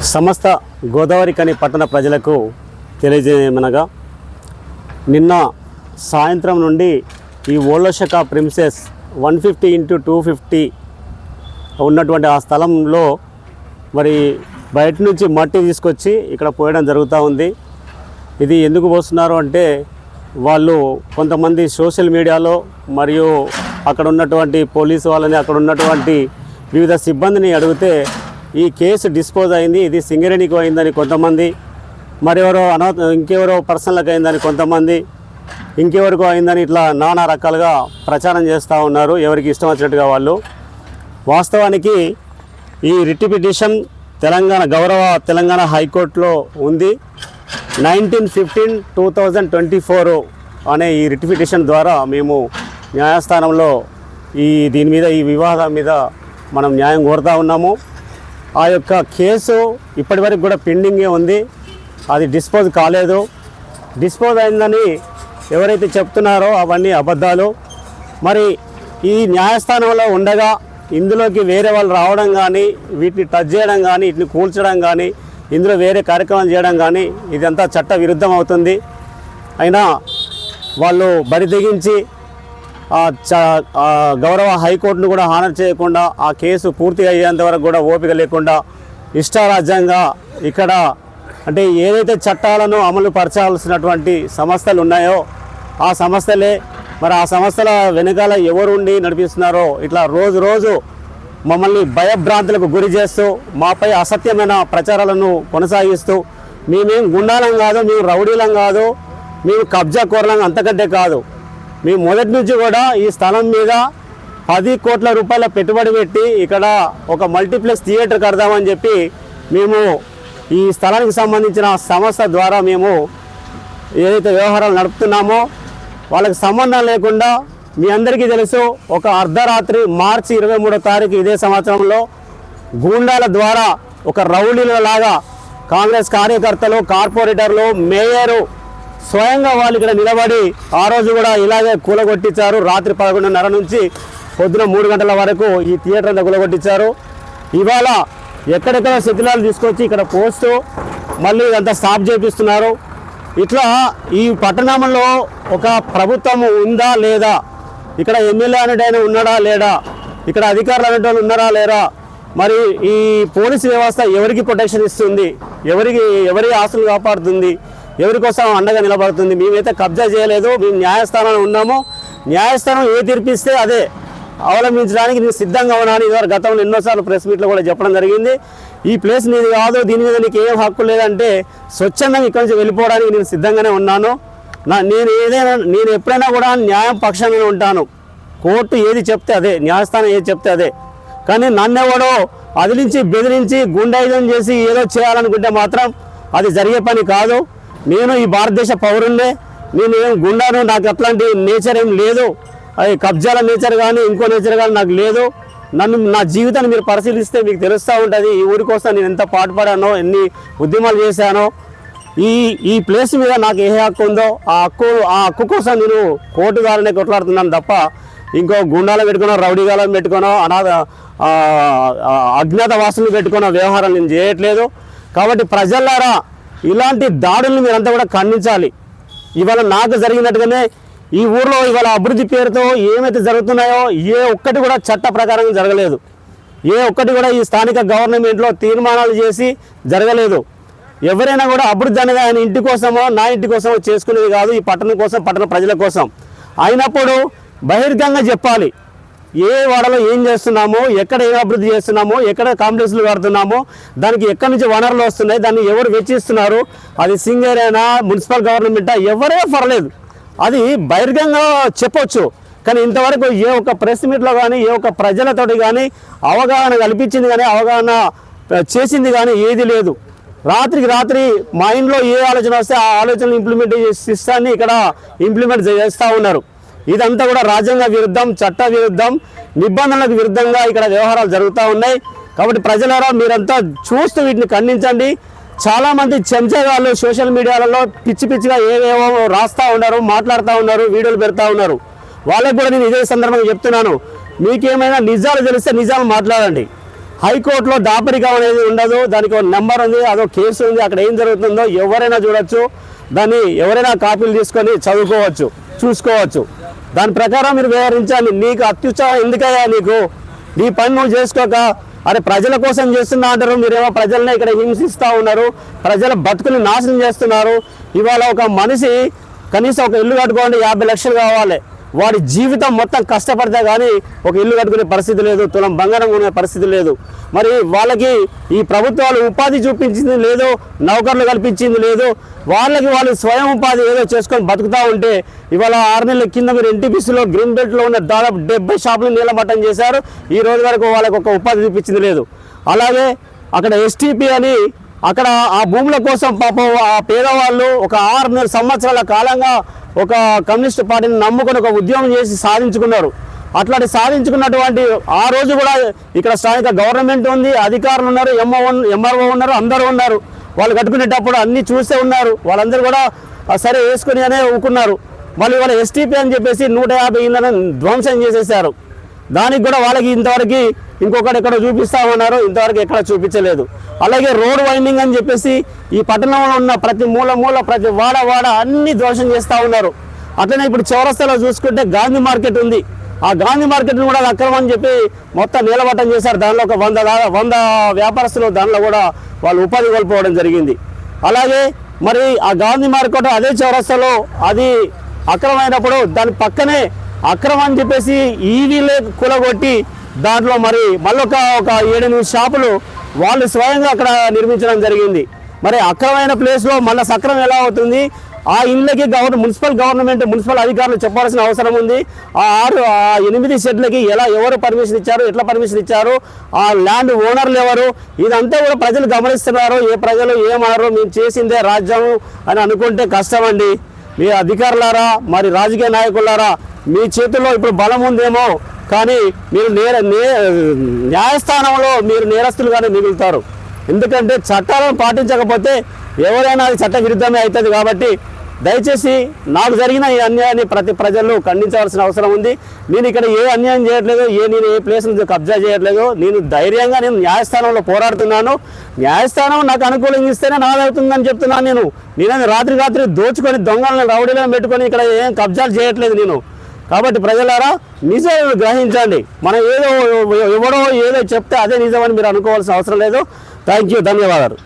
సమస్త గోదావరిఖని పట్టణ ప్రజలకు తెలియజేయమనగా నిన్న సాయంత్రం నుండి ఈ ఓళ్ళశక ప్రిన్సెస్ 150x250 ఉన్నటువంటి ఆ స్థలంలో మరి బయట నుంచి మట్టి తీసుకొచ్చి ఇక్కడ పోయడం జరుగుతూ ఉంది. ఇది ఎందుకు పోస్తున్నారు అంటే వాళ్ళు కొంతమంది సోషల్ మీడియాలో మరియు అక్కడ ఉన్నటువంటి పోలీసు వాళ్ళని అక్కడ ఉన్నటువంటి వివిధ సిబ్బందిని అడిగితే ఈ కేసు డిస్పోజ్ అయింది, ఇది సింగరేణికి అయిందని కొంతమంది, మరెవరో ఇంకెవరో పర్సనల్కి అయిందని కొంతమంది, ఇంకెవరికో అయిందని ఇట్లా నానా రకాలుగా ప్రచారం చేస్తూ ఉన్నారు ఎవరికి ఇష్టం వచ్చినట్టుగా వాళ్ళు. వాస్తవానికి ఈ రిట్ పిటిషన్ గౌరవ తెలంగాణ హైకోర్టులో ఉంది. 19/15/2024 అనే ఈ రిట్ పిటిషన్ ద్వారా మేము న్యాయస్థానంలో దీని మీద ఈ వివాదం మీద మనం న్యాయం కోరుతూ ఉన్నాము. ఆ యొక్క కేసు ఇప్పటివరకు కూడా పెండింగే ఉంది, అది డిస్పోజ్ కాలేదు. డిస్పోజ్ అయిందని ఎవరైతే చెప్తున్నారో అవన్నీ అబద్ధాలు. మరి ఈ న్యాయస్థానంలో ఉండగా ఇందులోకి వేరే వాళ్ళు రావడం కానీ, వీటిని టచ్ చేయడం కానీ, వీటిని కూల్చడం కానీ, ఇందులో వేరే కార్యక్రమాలు చేయడం కానీ ఇదంతా చట్ట విరుద్ధం అవుతుంది. అయినా వాళ్ళు బరి తెగించి గౌరవ హైకోర్టును కూడా హానర్ చేయకుండా ఆ కేసు పూర్తిగా అయ్యేంత వరకు కూడా ఓపిక లేకుండా ఇష్టారాజ్యంగా ఇక్కడ అంటే ఏదైతే చట్టాలను అమలు పరచాల్సినటువంటి సంస్థలు ఉన్నాయో ఆ సంస్థలే మరి ఆ సంస్థల వెనకాల ఎవరుండి నడిపిస్తున్నారో ఇట్లా రోజు మమ్మల్ని భయభ్రాంతులకు గురి చేస్తూ మాపై అసత్యమైన ప్రచారాలను కొనసాగిస్తూ మేమేం గుండాలం కాదు, మేము రౌడీలం కాదు, మేము కబ్జా కోరలం అంతకంటే కాదు, మేము మొదటి నుంచి కూడా ఈ స్థలం మీద 10 కోట్ల రూపాయల పెట్టుబడి పెట్టి ఇక్కడ ఒక మల్టీప్లెక్స్ థియేటర్ కడదామని చెప్పి మేము ఈ స్థలానికి సంబంధించిన సంస్థ ద్వారా మేము ఏదైతే వ్యవహారాలు నడుపుతున్నామో వాళ్ళకి సంబంధం లేకుండా మీ అందరికీ తెలుసు ఒక అర్ధరాత్రి మార్చి 23వ తారీఖు ఇదే సంవత్సరంలో గూండాల ద్వారా ఒక రౌడీలలాగా కాంగ్రెస్ కార్యకర్తలు, కార్పొరేటర్లు, మేయరు స్వయంగా వాళ్ళు ఇక్కడ నిలబడి ఆ రోజు కూడా ఇలాగే కూలగొట్టించారు. రాత్రి 11:30 నుంచి పొద్దున 3 గంటల వరకు ఈ థియేటర్ అంతా కూలగొట్టించారు. ఇవాళ ఎక్కడెక్కడ శిథిలాలు తీసుకొచ్చి ఇక్కడ పోస్తూ మళ్ళీ ఇదంతా స్టాప్ చేపిస్తున్నారు. ఇట్లా ఈ పట్టణంలో ఒక ప్రభుత్వం ఉందా లేదా, ఇక్కడ ఎమ్మెల్యే అనేటైనా ఉన్నాడా లేడా, ఇక్కడ అధికారులు అనేటోళ్ళు ఉన్నారా లేరా, మరి ఈ పోలీసు వ్యవస్థ ఎవరికి ప్రొటెక్షన్ ఇస్తుంది, ఎవరి ఆస్తులు కాపాడుతుంది, ఎవరి కోసం అండగా నిలబడుతుంది. మేమైతే కబ్జా చేయలేదు, మేము న్యాయస్థానంలో ఉన్నాము. న్యాయస్థానం ఏ తీర్పిస్తే అదే అవలంబించడానికి నేను సిద్ధంగా ఉన్నాను. ఇదివరకు గతంలో ఎన్నోసార్లు ప్రెస్ మీట్లో కూడా చెప్పడం జరిగింది. ఈ ప్లేస్ నీది కాదు, దీని మీద నీకు ఏం హక్కు లేదంటే స్వచ్ఛందంగా ఇక్కడి నుంచి వెళ్ళిపోవడానికి నేను సిద్ధంగానే ఉన్నాను. నేను ఎప్పుడైనా కూడా న్యాయం పక్షాన్ని ఉంటాను. కోర్టు ఏది చెప్తే అదే, న్యాయస్థానం ఏది చెప్తే అదే. కానీ నన్నెవడో అదిలించి బెదిరించి గుండాయుధం చేసి ఏదో చేయాలనుకుంటే మాత్రం అది జరిగే పని కాదు. నేను ఈ భారతదేశ పౌరుణ్ణే, నేను ఏం గుండాను, నాకు అట్లాంటి నేచర్ ఏం లేదు. అది కబ్జాల నేచర్ కానీ ఇంకో నేచర్ కానీ నాకు లేదు. నా జీవితాన్ని మీరు పరిశీలిస్తే మీకు తెలుస్తూ ఉంటుంది ఈ ఊరి కోసం నేను ఎంత పాటుపడానో, ఎన్ని ఉద్యమాలు చేశానో. ఈ ప్లేస్ మీద నాకు ఏ హక్కు ఉందో ఆ హక్కు కోసం నేను కోర్టు ద్వారానే కొట్లాడుతున్నాను తప్ప ఇంకో గుండాలను పెట్టుకున్నా, రౌడీగాలను పెట్టుకున్నా, అజ్ఞాత వాసులను పెట్టుకున్న వ్యవహారం నేను చేయట్లేదు. కాబట్టి ప్రజలారా ఇలాంటి దాడులను మీరంతా కూడా ఖండించాలి. ఇవాళ నాకు జరిగినట్టుగానే ఈ ఊర్లో ఇవాళ అభివృద్ధి పేరుతో ఏమైతే జరుగుతున్నాయో ఏ ఒక్కటి కూడా చట్ట ప్రకారంగా జరగలేదు. ఏ ఒక్కటి కూడా ఈ స్థానిక గవర్నమెంట్లో తీర్మానాలు చేసి జరగలేదు. ఎవరైనా కూడా అభివృద్ధి అనేది ఆయన ఇంటి కోసమో నా ఇంటి కోసమో చేసుకునేది కాదు, ఈ పట్టణం కోసం, పట్టణ ప్రజల కోసం. అయినప్పుడు బహిర్గంగా చెప్పాలి ఏ వాడలో ఏం చేస్తున్నామో, ఎక్కడ ఏం అభివృద్ధి చేస్తున్నామో, ఎక్కడ కాంప్లెక్స్లు కడుతున్నామో, దానికి ఎక్కడి నుంచి వనరులు వస్తున్నాయి, దాన్ని ఎవరు వెచ్చిస్తున్నారు, అది సింగరేనా, మున్సిపల్ గవర్నమెంటా, ఎవరే పర్లేదు, అది బహిర్గంగా చెప్పొచ్చు. కానీ ఇంతవరకు ఏ ఒక్క ప్రెస్ మీట్లో కానీ ఏ ఒక్క ప్రజలతోటి కానీ అవగాహన కల్పించింది కానీ అవగాహన చేసింది కానీ ఏది లేదు. రాత్రికి రాత్రి మైండ్లో ఏ ఆలోచన వస్తే ఆ ఆలోచనలు ఇంప్లిమెంట్ సిస్టాన్ని ఇక్కడ ఇంప్లిమెంట్ చేస్తూ ఉన్నారు. ఇదంతా కూడా రాజ్యాంగ విరుద్ధం, చట్ట విరుద్ధం, నిబంధనలకు విరుద్ధంగా ఇక్కడ వ్యవహారాలు జరుగుతూ ఉన్నాయి. కాబట్టి ప్రజలారా మీరంతా చూస్తూ వీటిని ఖండించండి. చాలామంది చెంచగాళ్ళు సోషల్ మీడియాలలో పిచ్చిగా ఏవేవో రాస్తూ ఉన్నారు, మాట్లాడుతూ ఉన్నారు, వీడియోలు పెడతా ఉన్నారు. వాళ్ళకు కూడా నేను ఇదే సందర్భంగా చెప్తున్నాను, మీకేమైనా నిజాలు తెలిస్తే నిజాలు మాట్లాడండి. హైకోర్టులో దాపరికం అనేది ఉండదు, దానికి ఒక నెంబర్ ఉంది, అదో కేసు ఉంది, అక్కడ ఏం జరుగుతుందో ఎవరైనా చూడొచ్చు, దాన్ని ఎవరైనా కాపీలు తీసుకొని చదువుకోవచ్చు, చూసుకోవచ్చు. దాని ప్రకారం మీరు వ్యవహరించాలి. నీకు అత్యుత్సాహం ఎందుకయ్యా? నీకు నీ పని నువ్వు చేసుకోక అరే ప్రజల కోసం చేస్తున్నా అంటారు, మీరేమో ప్రజల్ని ఇక్కడ హింసిస్తూ ఉన్నారు, ప్రజల బతుకుని నాశనం చేస్తున్నారు. ఇవాళ ఒక మనిషి కనీసం ఒక ఇల్లు కట్టుకోండి 50 లక్షలు కావాలి, వాడి జీవితం మొత్తం కష్టపడితే కానీ ఒక ఇల్లు కట్టుకునే పరిస్థితి లేదు, తులం బంగారం కొనే పరిస్థితి లేదు. మరి వాళ్ళకి ఈ ప్రభుత్వాలు ఉపాధి చూపించింది లేదు, నౌకర్లు కల్పించింది లేదు, వాళ్ళు స్వయం ఉపాధి ఏదో చేసుకొని బతుకుతూ ఉంటే ఇవాళ 6 నెలల కింద మీరు ఎన్టీపీసీలో గ్రీన్ బెల్ట్లో ఉన్న దాదాపు 70 షాపులు నీలమట్టం చేశారు. ఈ రోజు వరకు వాళ్ళకి ఒక ఉపాధి చూపించింది లేదు. అలాగే అక్కడ ఎస్టీపీ అని అక్కడ ఆ భూముల కోసం పాపం ఆ పేదవాళ్ళు ఒక 6 సంవత్సరాల కాలంగా ఒక కమ్యూనిస్ట్ పార్టీని నమ్ముకొని ఒక ఉద్యమం చేసి సాధించుకున్నారు. అట్లాంటి సాధించుకున్నటువంటి ఆ రోజు కూడా ఇక్కడ స్థానిక గవర్నమెంట్ ఉంది, అధికారులు ఉన్నారు, ఎంఆర్ఓ ఉన్నారు, అందరూ ఉన్నారు. వాళ్ళు కట్టుకునేటప్పుడు అన్నీ చూస్తే ఉన్నారు. వాళ్ళందరూ కూడా సరే వేసుకొని అనే ఊకున్నారు. మళ్ళీ వాళ్ళ ఎస్టీపీ అని చెప్పేసి 150 ఇళ్లను ధ్వంసం చేసేసారు. దానికి కూడా వాళ్ళకి ఇంతవరకు ఇంకొకటి ఎక్కడ చూపిస్తా ఉన్నారు, ఇంతవరకు ఎక్కడ చూపించలేదు. అలాగే రోడ్ వైండింగ్ అని చెప్పేసి ఈ పట్టణంలో ఉన్న ప్రతి మూల ప్రతి వాడ అన్ని దోషం చేస్తూ ఉన్నారు. అట్లనే ఇప్పుడు చౌరస్తాలో చూసుకుంటే గాంధీ మార్కెట్ ఉంది, ఆ గాంధీ మార్కెట్ను కూడా అక్రమం అని చెప్పి మొత్తం నీలబట్టం చేశారు. దానిలో ఒక 100 వ్యాపారస్తులు దానిలో కూడా వాళ్ళు ఉపాధి కోల్పోవడం జరిగింది. అలాగే మరి ఆ గాంధీ మార్కెట్ అదే చౌరస్తాలో అది అక్రమైనప్పుడు దాని పక్కనే అక్రమం అని చెప్పేసి ఈవీలే కూలగొట్టి దాంట్లో మరి మళ్ళీ ఒక 7-8 షాపులు వాళ్ళు స్వయంగా అక్కడ నిర్మించడం జరిగింది. మరి అక్రమైన ప్లేస్లో మళ్ళీ సక్రమం ఎలా అవుతుంది? ఆ ఇళ్ళకి మున్సిపల్ అధికారులు చెప్పాల్సిన అవసరం ఉంది. ఆ 8 షెడ్లకి ఎవరు పర్మిషన్ ఇచ్చారు, ఎట్లా పర్మిషన్ ఇచ్చారు, ఆ ల్యాండ్ ఓనర్లు ఎవరు, ఇదంతా కూడా ప్రజలు గమనిస్తున్నారు. ఏ ప్రజలు ఏమన్నారు, మేము చేసిందే రాజ్యం అని అనుకుంటే కష్టం అండి. మీ అధికారులారా, మరి రాజకీయ నాయకులారా, మీ చేతుల్లో ఇప్పుడు బలం ఉందేమో, కానీ మీరు న్యాయస్థానంలో మీరు నేరస్తులుగానే మిగులుతారు. ఎందుకంటే చట్టాలను పాటించకపోతే ఎవరైనా అది చట్ట విరుద్ధమే అవుతుంది. కాబట్టి దయచేసి నాకు జరిగిన ఈ అన్యాయాన్ని ప్రతి ప్రజలు ఖండించవలసిన అవసరం ఉంది. నేను ఇక్కడ ఏ అన్యాయం చేయట్లేదు, నేను ఏ ప్లేస్ నుంచి కబ్జా చేయట్లేదు. నేను ధైర్యంగా న్యాయస్థానంలో పోరాడుతున్నాను. న్యాయస్థానం నాకు అనుకూలంగా ఇస్తేనే నాదవుతుందని చెప్తున్నాను. నేనేది రాత్రి దోచుకొని దొంగలను రౌడీలను పెట్టుకొని ఇక్కడ ఏం కబ్జాలు చేయట్లేదు నేను. కాబట్టి ప్రజలారా నిజాలను గ్రహించండి. మనం ఎవడో ఏదో చెప్తే అదే నిజమని మీరు అనుకోవాల్సిన అవసరం లేదు. థ్యాంక్ యూ, ధన్యవాదాలు.